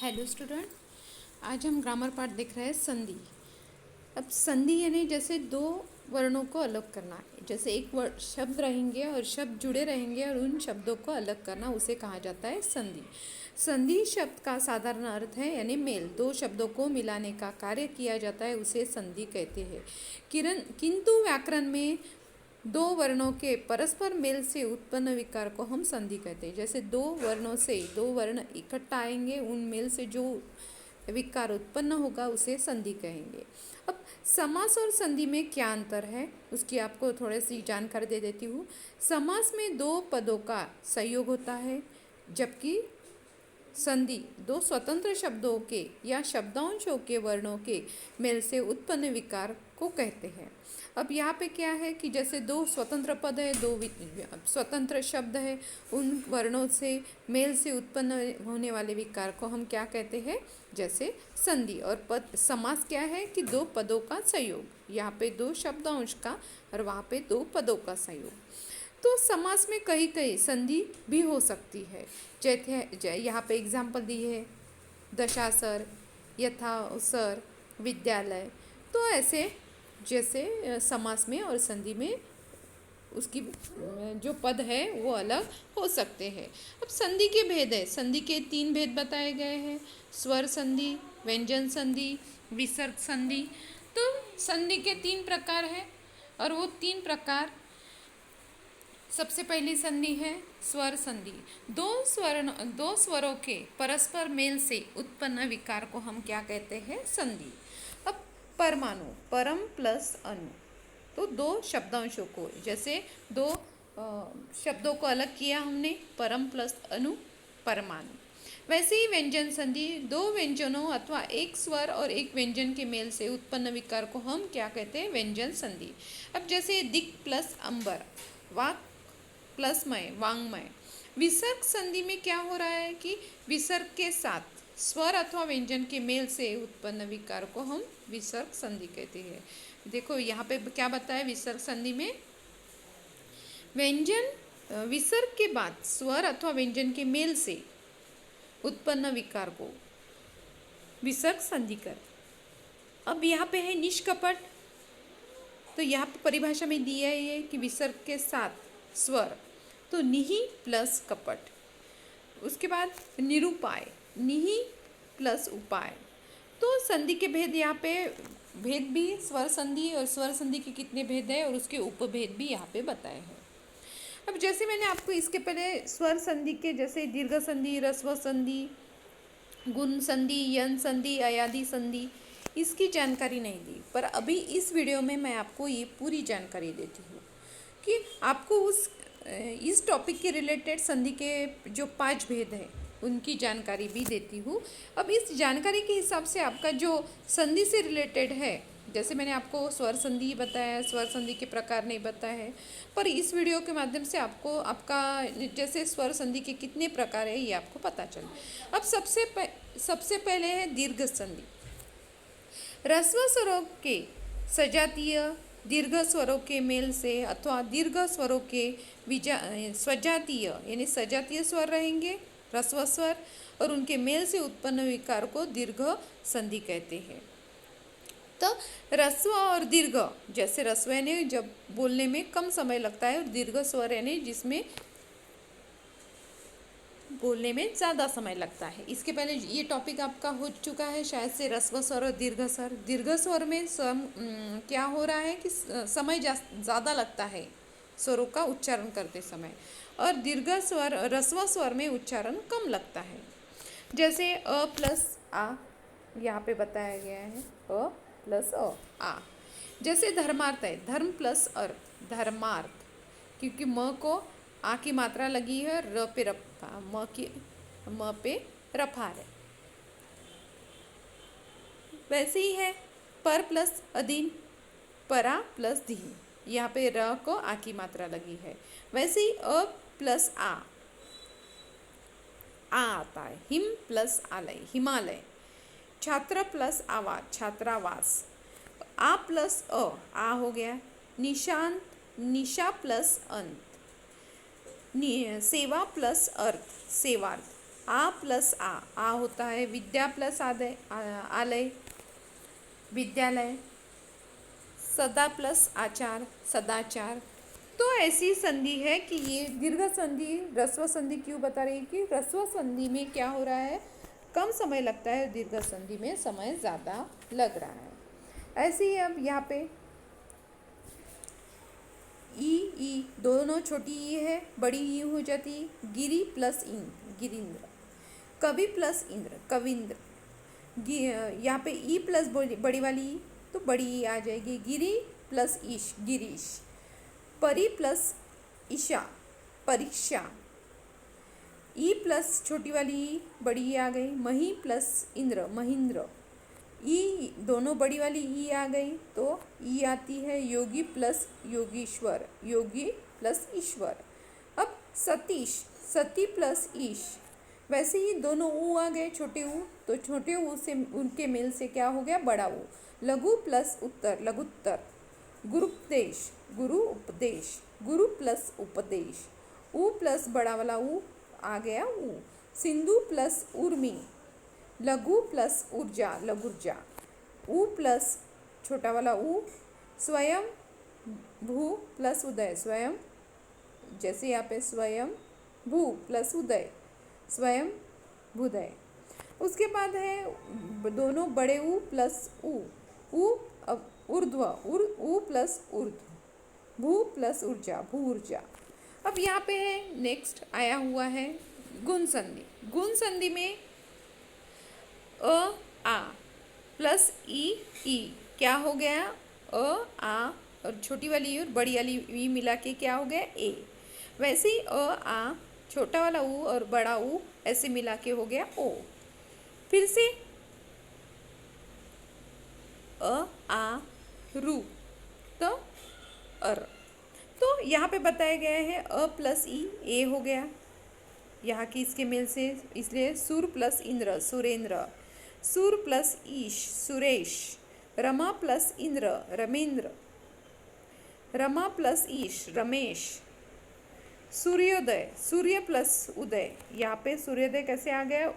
Hello student. आज हम grammar part देख रहे हैं संधि। अब संधि यानी जैसे दो वर्णों को अलग करना है। जैसे एक वर्ड शब्द रहेंगे और शब्द जुड़े रहेंगे और उन शब्दों को अलग करना, उसे कहा जाता है संधि। संधि शब्द का साधारण अर्थ है यानी मेल, दो शब्दों को मिलाने का कार्य किया जाता है, उसे संधि कहते हैं। किंतु व्याकरण में दो वर्णों के परस्पर मेल से उत्पन्न विकार को हम संधि कहते हैं। जैसे दो वर्णों से दो वर्ण इकट्ठा आएंगे, उन मेल से जो विकार उत्पन्न होगा उसे संधि कहेंगे। अब समास और संधि में क्या अंतर है उसकी आपको थोड़ी सी जानकारी दे देती हूँ। समास में दो पदों का संयोग होता है, जबकि संधि दो स्वतंत्र शब्दों के या शब्दांशों के वर्णों के मेल से उत्पन्न विकार को कहते हैं। अब यहाँ पे क्या है कि जैसे दो स्वतंत्र पद है, दो स्वतंत्र शब्द है, उन वर्णों से मेल से उत्पन्न होने वाले विकार को हम क्या कहते हैं, जैसे संधि। और पद समास क्या है कि दो पदों का संयोग, यहाँ पे दो शब्दांश का और वहाँ पे दो पदों का संयोग। तो समास में कहीं कहीं संधि भी हो सकती है। जैसे यहाँ पे एग्जाम्पल दी है, दशासर, यथासर, विद्यालय। तो ऐसे जैसे समास में और संधि में उसकी जो पद है वो अलग हो सकते हैं। अब संधि के भेद है, संधि के 3 भेद बताए गए हैं, स्वर संधि, व्यंजन संधि, विसर्ग संधि। तो संधि के 3 प्रकार है और वो 3 प्रकार, सबसे पहली संधि है स्वर संधि। दो स्वरों के परस्पर मेल से उत्पन्न विकार को हम क्या कहते हैं, संधि। अब परमाणु, परम प्लस अणु, तो दो शब्दांशों को, जैसे दो शब्दों को अलग किया हमने, परम प्लस अणु, परमाणु। वैसे ही व्यंजन संधि, दो व्यंजनों अथवा एक स्वर और एक व्यंजन के मेल से उत्पन्न विकार को हम क्या कहते हैं, व्यंजन संधि। अब जैसे दिक् प्लस अंबर, वाक् प्लस मय, वांग्मय। विसर्ग संधि में क्या हो रहा है कि विसर्ग के साथ स्वर अथवा व्यंजन के मेल से उत्पन्न विकार को हम विसर्ग संधि कहते हैं। देखो यहाँ पे क्या बताया, विसर्ग संधि में व्यंजन विसर्ग के बाद स्वर अथवा व्यंजन के मेल से उत्पन्न विकार को विसर्ग संधि कर। अब यहाँ पे है निष्कपट, तो यहाँ पे परिभाषा में दिया है कि विसर्ग के साथ स्वर, तो निहि प्लस कपट। उसके बाद निरूपाय, निहि प्लस उपाय। तो संधि के भेद, यहाँ पे भेद भी स्वर संधि और स्वर संधि के कितने भेद है और उसके उपभेद भी यहाँ पे बताए हैं। अब जैसे मैंने आपको इसके पहले स्वर संधि के जैसे दीर्घ संधि, ह्रस्व संधि, गुण संधि, यन संधि, अयादि संधि, इसकी जानकारी नहीं दी, पर अभी इस वीडियो में मैं आपको ये पूरी जानकारी देती हूँ कि आपको इस टॉपिक के रिलेटेड संधि के जो 5 भेद हैं उनकी जानकारी भी देती हूँ। अब इस जानकारी के हिसाब से आपका जो संधि से रिलेटेड है, जैसे मैंने आपको स्वर संधि बताया, स्वर संधि के प्रकार नहीं बताया है, पर इस वीडियो के माध्यम से आपको आपका जैसे स्वर संधि के कितने प्रकार है ये आपको पता चले। अब सबसे पहले है दीर्घ संधि। ह्रस्व स्वरों के सजातीय दीर्घ स्वरों के मेल से अथवा दीर्घ स्वरों के स्वजातीय यानी सजातीय स्वर रहेंगे, ह्रस्व स्वर, और उनके मेल से उत्पन्न विकार को दीर्घ संधि कहते हैं। तो ह्रस्व और दीर्घ, जैसे ह्रस्व यानी जब बोलने में कम समय लगता है और दीर्घ स्वर यानी जिसमें बोलने में ज़्यादा समय लगता है। इसके पहले ये टॉपिक आपका हो चुका है शायद से, ह्रस्व स्वर और दीर्घ स्वर। दीर्घ स्वर में क्या हो रहा है कि समय ज़्यादा लगता है स्वरों का उच्चारण करते समय, और दीर्घ स्वर ह्रस्व स्वर में उच्चारण कम लगता है। जैसे अ प्लस आ यहाँ पे बताया गया है, अ प्लस आ। जैसे धर्मार्थ है, धर्म प्लस अर्थ, धर्मार्थ, क्योंकि म को आ की मात्रा लगी है, र पे रफा, म पे रफा है। वैसे ही है पर प्लस अधीन, परा प्लस धीन, यहाँ पे र को आ की मात्रा लगी है। वैसे ही अ प्लस आ आता है, हिम प्लस आलय, हिमालय। छात्र प्लस आवाज, छात्रावास। आ प्लस आ हो गया। निशांत, निशा प्लस अंत। सेवा प्लस अर्थ, सेवार्थ। आ प्लस आ होता है विद्या प्लस आलय, विद्यालय। सदा प्लस आचार, सदाचार। तो ऐसी संधि है कि ये दीर्घ संधि ह्रस्व संधि क्यों बता रही है कि ह्रस्व संधि में क्या हो रहा है, कम समय लगता है, दीर्घ संधि में समय ज़्यादा लग रहा है। ऐसे ही अब यहाँ पे ई दोनों छोटी ई है, बड़ी ई हो जाती, गिरी प्लस इन, गिरिंद्र। कवि प्लस इंद्र, कविंद्र। यहाँ पे ई प्लस बड़ी वाली ई, तो बड़ी ई आ जाएगी, गिरी प्लस ईश, गिरीश। परी प्लस ईशा, परीक्षा। ई प्लस छोटी वाली ई, बड़ी ई आ गई, मही प्लस इंद्र, महेंद्र। ई दोनों बड़ी वाली ई आ गई, तो ई आती है योगी प्लस योगीश्वर, योगी प्लस ईश्वर। अब सतीश, सती प्लस ईश। वैसे ही दोनों ऊ आ गए, छोटे ऊ, तो छोटे ऊ से उनके मेल से क्या हो गया, बड़ा ऊ। लघु प्लस उत्तर, लघुत्तर। गुरुपदेश, गुरु उपदेश, गुरु प्लस उपदेश। ऊ प्लस बड़ा वाला ऊ आ गया ऊ। सिंधु प्लस उर्मी, लघु प्लस ऊर्जा, लघुर्जा। ऊ प्लस छोटा वाला ऊ। स्वयं भू प्लस उदय, स्वयं, जैसे यहाँ पे स्वयं भू प्लस उदय, स्वयं भूदय। उसके बाद है दोनों बड़े ऊ प्लस ऊ, ऊ ऊर्ध्व, ऊ प्लस ऊर्ध्व, भू प्लस ऊर्जा, भू ऊर्जा। अब यहाँ पे है नेक्स्ट आया हुआ है गुण संधि। गुण संधि में आ प्लस ई क्या हो गया, आ और छोटी वाली और बड़ी वाली ई मिला के क्या हो गया, ए। वैसे ही आ छोटा वाला ऊ और बड़ा ऊ ऐसे मिला के हो गया ओ। फिर से आ रू, तो अर। तो यहाँ पे बताया गया है अ प्लस ई, ए हो गया यहाँ की इसके मेल से, इसलिए सुर प्लस इंद्र, सुरेंद्र। सुर प्लस ईश, सुरेश। रमा प्लस इंद्र, रमेंद्र। रमा प्लस ईश, रमेश। सूर्योदय, सूर्य प्लस उदय। यहाँ पे सूर्योदय कैसे आ गया,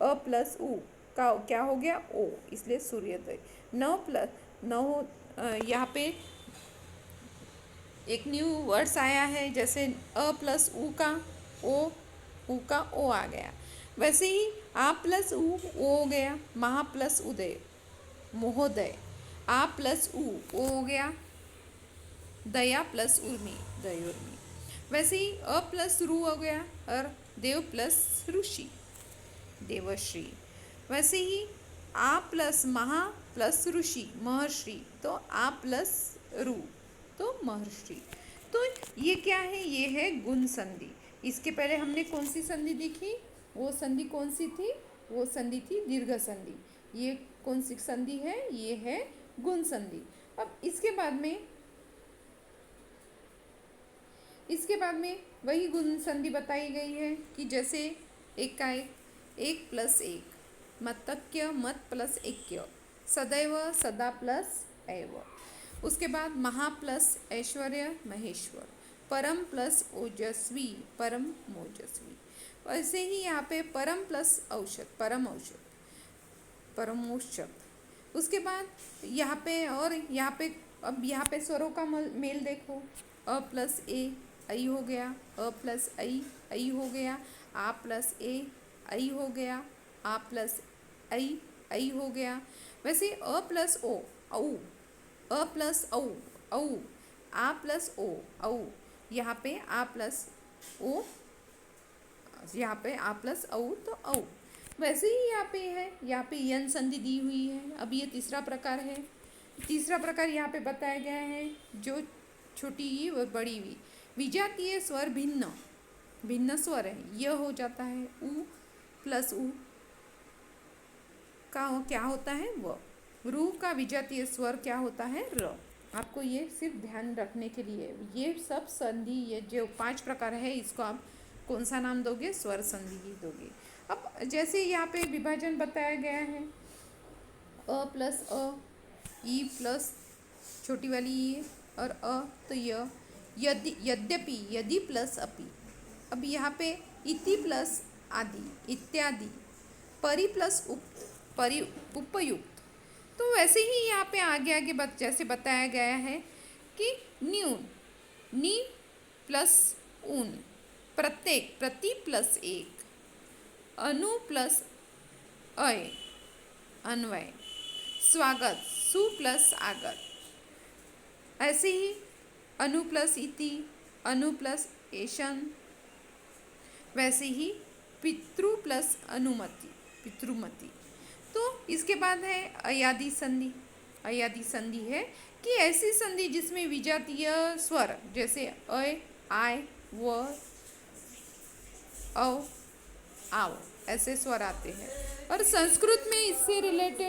अ प्लस उ का क्या हो गया, ओ, इसलिए सूर्योदय। नौ यहाँ पे एक न्यू वर्ड्स आया है, जैसे अ प्लस उ का ओ, उ का ओ आ गया। वैसे ही आ प्लस उ ओ हो गया, महा प्लस उदय, महोदय। आ प्लस उ ओ हो गया, दया प्लस उर्मी, दयोर्मी। वैसे ही अ प्लस रू हो गया, और देव प्लस ऋषि, देवश्री। वैसे ही आ प्लस महा प्लस ऋषि, महर्षि, तो आ प्लस रू, तो महर्षि। तो ये क्या है, ये है गुण संधि। इसके पहले हमने कौन सी संधि देखी, वो संधि कौन सी थी, वो संधि थी दीर्घ संधि। ये कौन सी संधि है, ये है गुण संधि। अब इसके बाद में वही गुण संधि बताई गई है कि जैसे एक का एक प्लस एक, मतक्य, मत प्लस एक्य, सदैव, सदा प्लस एव। उसके बाद महा प्लस ऐश्वर्य, महेश्वर। परम प्लस ओजस्वी, परम मोजस्वी। वैसे ही यहाँ पे परम प्लस औषध, परम औषध, परमोषध। उसके बाद यहाँ पे अब यहाँ पे स्वरों का मेल देखो, अ प्लस ए, आई हो गया, अ प्लस आई हो गया, आ प्लस ए, आई हो गया, आ प्लस आई हो गया। वैसे अ प्लस ओ, औ, अ प्लस औ, औ, आ प्लस ओ, औ। यहाँ पे आ प्लस ओ, यहाँ पे आ प्लस औ, तो औ। वैसे ही यहाँ पे यन संधि दी हुई है। अब ये तीसरा प्रकार है। तीसरा प्रकार यहाँ पे बताया गया है, जो छोटी ई और बड़ी ई, विजातीय स्वर भिन्न, भिन्न स्वर है, यह हो जाता है उ प्लस उ का क्या होता है, व। रू का विजातीय स्वर क्या होता है, र। आपको ये सिर्फ ध्यान रखने के लिए, ये सब संधि, ये जो 5 प्रकार है, इसको आप कौन सा नाम दोगे, स्वर संधि ही दोगे। अब जैसे यहाँ पे विभाजन बताया गया है, अ प्लस अ, ई प्लस छोटी वाली ई और अ, तो यदि, यद्यपि, यदि प्लस अपि। अब यहाँ पे इति प्लस आदि इत्यादि। परि प्लस उपयुक्त। तो वैसे ही यहाँ पे आगे आगे जैसे बताया गया है कि न्यून, नी प्लस ऊन, प्रत्येक, प्रति प्लस एक, अनु प्लस अय, अन्वय, स्वागत, सु प्लस आगत। ऐसे ही अनु प्लस इति, अनु प्लस एशन। वैसे ही पितृ प्लस अनुमति, पितृमति। तो इसके बाद है अयादि संधि। अयादि संधि है कि ऐसी संधि जिसमें विजातीय स्वर जैसे अय, आय, व, औ, आव ऐसे स्वर आते हैं। और संस्कृत में इससे रिलेटेड